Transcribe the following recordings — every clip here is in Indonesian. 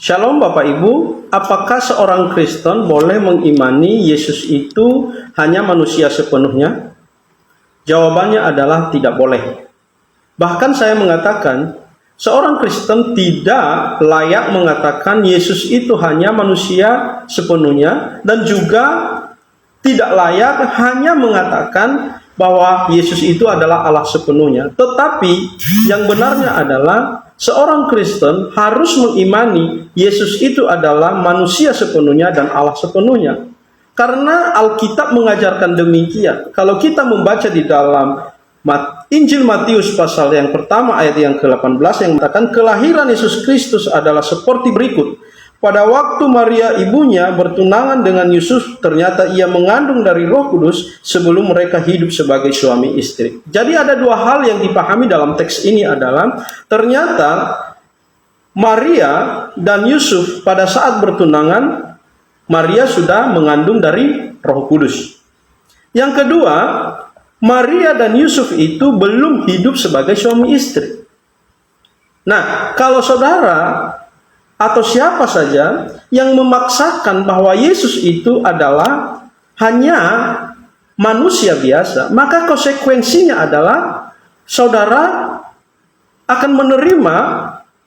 Shalom Bapak Ibu, apakah seorang Kristen boleh mengimani Yesus itu hanya manusia sepenuhnya? Jawabannya adalah tidak boleh. Bahkan saya mengatakan, seorang Kristen tidak layak mengatakan Yesus itu hanya manusia sepenuhnya, dan juga tidak layak hanya mengatakan bahwa Yesus itu adalah Allah sepenuhnya. Tetapi yang benarnya adalah seorang Kristen harus mengimani Yesus itu adalah manusia sepenuhnya dan Allah sepenuhnya. Karena Alkitab mengajarkan demikian. Kalau kita membaca di dalam Injil Matius pasal yang pertama ayat yang ke-18 yang mengatakan kelahiran Yesus Kristus adalah seperti berikut. Pada waktu Maria ibunya bertunangan dengan Yusuf, ternyata ia mengandung dari Roh Kudus sebelum mereka hidup sebagai suami istri. Jadi ada dua hal yang dipahami dalam teks ini adalah ternyata Maria dan Yusuf pada saat bertunangan, Maria sudah mengandung dari Roh Kudus. Yang kedua, Maria dan Yusuf itu belum hidup sebagai suami istri. Nah, kalau saudara atau siapa saja yang memaksakan bahwa Yesus itu adalah hanya manusia biasa, maka konsekuensinya adalah saudara akan menerima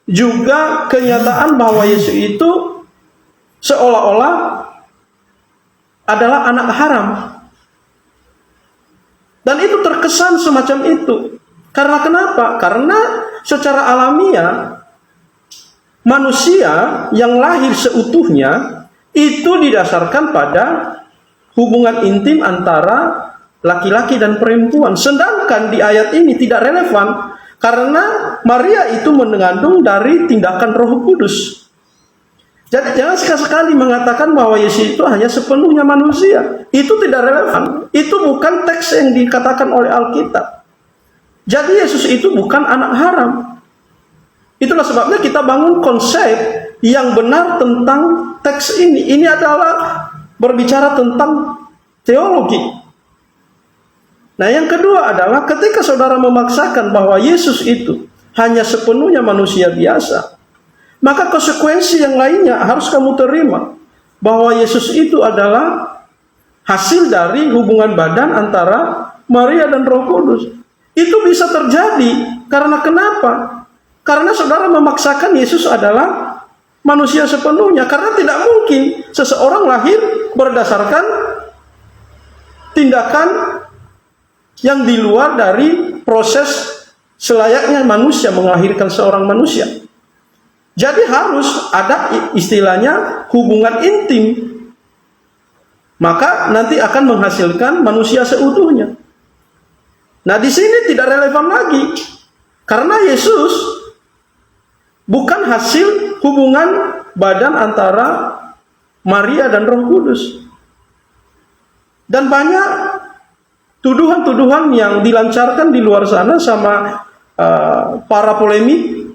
juga kenyataan bahwa Yesus itu seolah-olah adalah anak haram. Dan itu terkesan semacam itu. Karena kenapa? Karena secara alamiah manusia yang lahir seutuhnya itu didasarkan pada hubungan intim antara laki-laki dan perempuan. Sedangkan di ayat ini tidak relevan karena Maria itu mengandung dari tindakan Roh Kudus. Jadi jangan sekali-sekali mengatakan bahwa Yesus itu hanya sepenuhnya manusia. Itu tidak relevan. Itu bukan teks yang dikatakan oleh Alkitab. Jadi Yesus itu bukan anak haram. Itulah sebabnya kita bangun konsep yang benar tentang teks ini. Ini adalah berbicara tentang teologi. Nah, yang kedua adalah ketika saudara memaksakan bahwa Yesus itu hanya sepenuhnya manusia biasa, maka konsekuensi yang lainnya harus kamu terima. Bahwa Yesus itu adalah hasil dari hubungan badan antara Maria dan Roh Kudus. Itu bisa terjadi karena kenapa? Karena saudara memaksakan Yesus adalah manusia sepenuhnya. Karena tidak mungkin seseorang lahir berdasarkan tindakan yang di luar dari proses selayaknya manusia melahirkan seorang manusia. Jadi harus ada istilahnya hubungan intim. Maka nanti akan menghasilkan manusia seutuhnya. Nah, di sini tidak relevan lagi. Karena Yesus bukan hasil hubungan badan antara Maria dan Roh Kudus. Dan banyak tuduhan-tuduhan yang dilancarkan di luar sana sama para polemik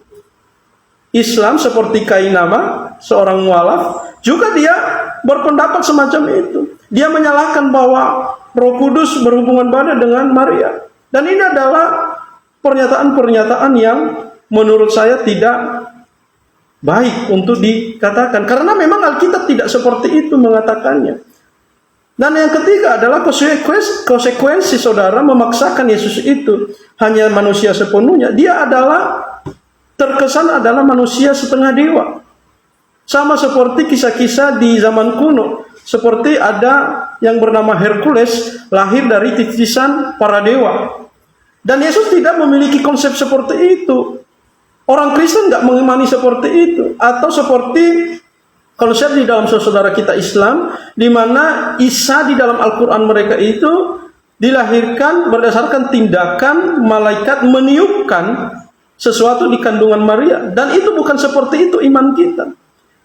Islam seperti Kainama, seorang mualaf, juga dia berpendapat semacam itu. Dia menyalahkan bahwa Roh Kudus berhubungan badan dengan Maria. Dan ini adalah pernyataan-pernyataan yang menurut saya tidak baik untuk dikatakan. Karena memang Alkitab tidak seperti itu mengatakannya. Dan yang ketiga adalah konsekuensi saudara memaksakan Yesus itu hanya manusia sepenuhnya. Dia adalah terkesan adalah manusia setengah dewa. Sama seperti kisah-kisah di zaman kuno. Seperti ada yang bernama Hercules lahir dari titisan para dewa. Dan Yesus tidak memiliki konsep seperti itu. Orang Kristen nggak mengimani seperti itu. Atau seperti konsep di dalam saudara kita Islam, di mana Isa di dalam Al-Quran mereka itu dilahirkan berdasarkan tindakan malaikat meniupkan sesuatu di kandungan Maria. Dan itu bukan seperti itu iman kita.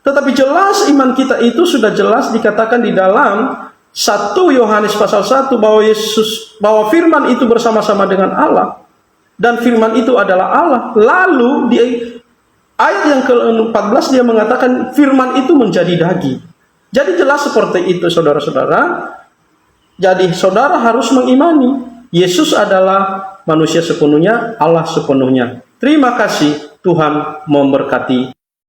Tetapi jelas iman kita itu sudah jelas dikatakan di dalam 1 Yohanes pasal 1 bahwa firman itu bersama-sama dengan Allah. Dan firman itu adalah Allah. Lalu di ayat yang ke-14 dia mengatakan firman itu menjadi daging. Jadi jelas seperti itu saudara-saudara. Jadi saudara harus mengimani Yesus adalah manusia sepenuhnya, Allah sepenuhnya. Terima kasih, Tuhan memberkati.